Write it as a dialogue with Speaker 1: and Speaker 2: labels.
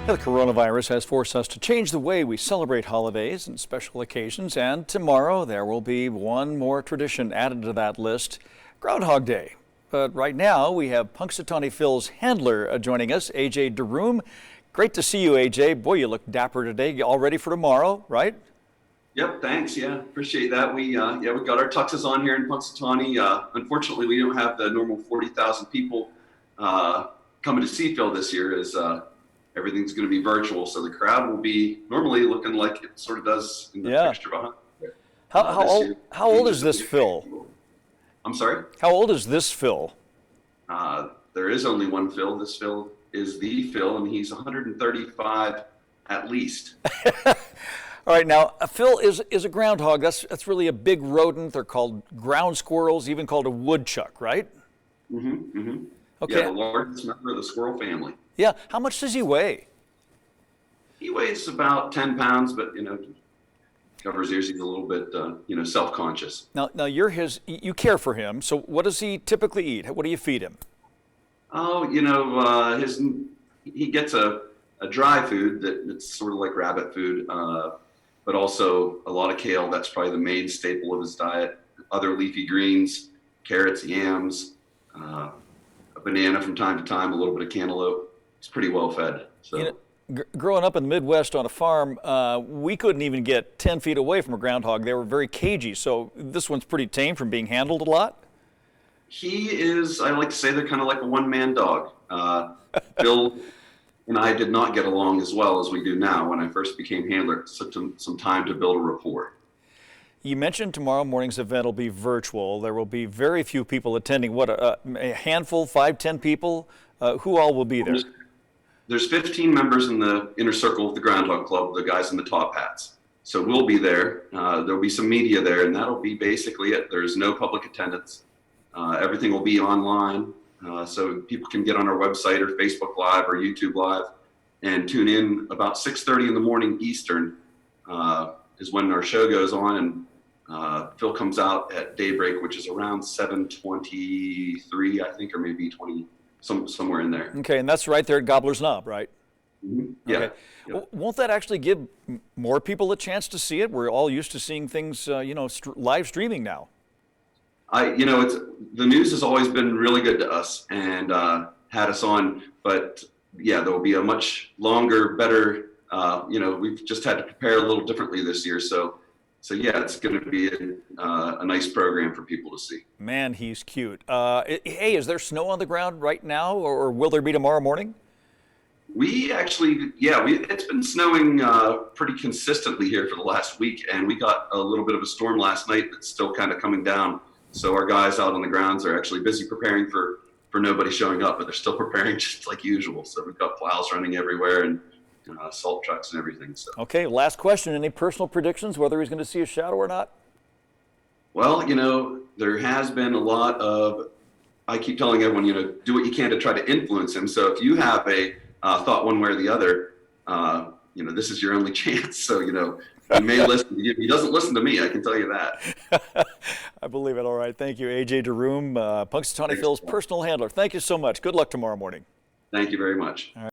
Speaker 1: The coronavirus has forced us to change the way we celebrate holidays and special occasions, and tomorrow there will be one more tradition added to that list, Groundhog Day. But right now we have Punxsutawney Phil's handler joining us, A.J. DeRoom. Great to see you, A.J. Boy, you look dapper today. You all ready for tomorrow, right?
Speaker 2: Yep, thanks. Yeah, appreciate that. We we've got our tuxes on here in Punxsutawney. Unfortunately, we don't have the normal 40,000 people coming to see Phil this year, as everything's going to be virtual. So the crowd will be normally looking like it sort of does in the picture behind there.
Speaker 1: How old is this Phil?
Speaker 2: I'm sorry?
Speaker 1: How old is this Phil?
Speaker 2: There is only one Phil. This Phil is the Phil, and he's 135 at least.
Speaker 1: All right, now Phil is a groundhog. That's really a big rodent. They're called ground squirrels, even called a woodchuck, right?
Speaker 2: Mm-hmm. Mm-hmm.
Speaker 1: Okay.
Speaker 2: Yeah, the largest member of the squirrel family.
Speaker 1: Yeah. How much does he weigh?
Speaker 2: He weighs about 10 pounds, but covers ears. He's a little bit self-conscious.
Speaker 1: Now you care for him. So what does he typically eat? What do you feed him?
Speaker 2: Oh, he gets a dry food that's sort of like rabbit food, but also a lot of kale. That's probably the main staple of his diet. Other leafy greens, carrots, yams, a banana from time to time, a little bit of cantaloupe. He's pretty well fed. So.
Speaker 1: Growing up in the Midwest on a farm, we couldn't even get 10 feet away from a groundhog. They were very cagey. So this one's pretty tame from being handled a lot.
Speaker 2: He is, I like to say, they're kind of like a one-man dog. Bill and I did not get along as well as we do now. When I first became handler, it took some time to build a rapport.
Speaker 1: You mentioned tomorrow morning's event will be virtual. There will be very few people attending. What, a handful, 5, 10 people? Who all will be there?
Speaker 2: There's 15 members in the inner circle of the Groundhog Club, the guys in the top hats. So we'll be there. There'll be some media there, and that'll be basically it. There's no public attendance. Everything will be online. So people can get on our website or Facebook Live or YouTube Live and tune in about 6:30 in the morning Eastern is when our show goes on, and Phil comes out at daybreak, which is around 7:23, I think, or maybe 20, somewhere in there.
Speaker 1: Okay, and that's right there at Gobbler's Knob, right?
Speaker 2: Mm-hmm. Yeah.
Speaker 1: Okay.
Speaker 2: Yep.
Speaker 1: Won't that actually give more people a chance to see it? We're all used to seeing things, live streaming now.
Speaker 2: It's the news has always been really good to us and had us on, but yeah, there will be a much longer, better. We've just had to prepare a little differently this year, so yeah, it's going to be a nice program for people to see.
Speaker 1: Man, he's cute. Hey, is there snow on the ground right now, or will there be tomorrow morning?
Speaker 2: We actually, it's been snowing pretty consistently here for the last week, and we got a little bit of a storm last night that's still kind of coming down. So our guys out on the grounds are actually busy preparing for nobody showing up, but they're still preparing just like usual. So we've got plows running everywhere and salt trucks and everything. So.
Speaker 1: Okay, last question. Any personal predictions whether he's going to see a shadow or not?
Speaker 2: Well, there has been a lot of, I keep telling everyone, do what you can to try to influence him. So if you have a thought one way or the other, this is your only chance. So, he may listen to you. He doesn't listen to me, I can tell you that.
Speaker 1: I believe it. All right. Thank you, A.J. DeRoom, Punxsutawney Phil's personal handler. Thank you so much. Good luck tomorrow morning.
Speaker 2: Thank you very much.
Speaker 1: All right.